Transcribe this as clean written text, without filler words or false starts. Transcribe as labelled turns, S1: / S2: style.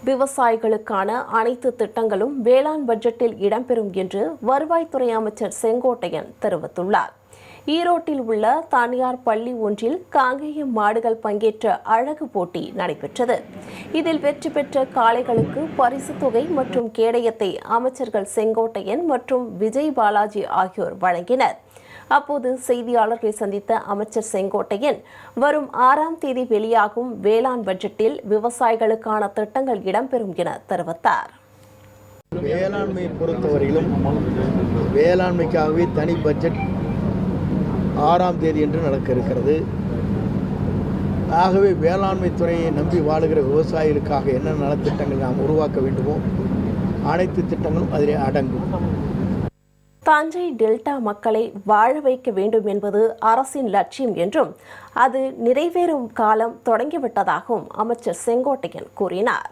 S1: விவசாயிகளுக்கான அனைத்து திட்டங்களும் வேளாண் பட்ஜெட்டில் இடம்பெறும் என்று வருவாய்த்துறை அமைச்சர் செங்கோட்டையன் தெரிவித்துள்ளார். ஈரோட்டில் உள்ள தனியார் பள்ளி ஒன்றில் காங்கேயம் மாடுகள் பங்கேற்ற அழகு போட்டி நடைபெற்றது. இதில் வெற்றி பெற்ற காளைகளுக்கு பரிசுத் தொகை மற்றும் கேடயத்தை அமைச்சர்கள் செங்கோட்டையன் மற்றும் விஜய் பாலாஜி ஆகியோர் வழங்கினர். அப்போது செய்தியாளர்களை சந்தித்த அமைச்சர் செங்கோட்டையன், வரும் 6ஆம் தேதி வெளியாகும் வேளாண் பட்ஜெட்டில் விவசாயிகளுக்கான திட்டங்கள் இடம்பெறும் என தெரிவித்தார்.
S2: வேளாண்மை பொறுத்தவரையிலும் வேளாண்மைக்காகவே தனி பட்ஜெட் 6ஆம் தேதி என்று நடக்க இருக்கிறது. ஆகவே வேளாண்மை துறையை நம்பி வாழுகிற விவசாயிகளுக்காக என்ன நலத்திட்டங்கள் நாம் உருவாக்க வேண்டுமோ அனைத்து திட்டங்களும் அதிலே அடங்கும்.
S1: தஞ்சை டெல்டா மக்களை வாழ வைக்க வேண்டும் என்பது அரசின் லட்சியம் என்றும் அது நிறைவேறும் காலம் தொடங்கிவிட்டதாகவும் அமைச்சர் செங்கோட்டையன் கூறினார்.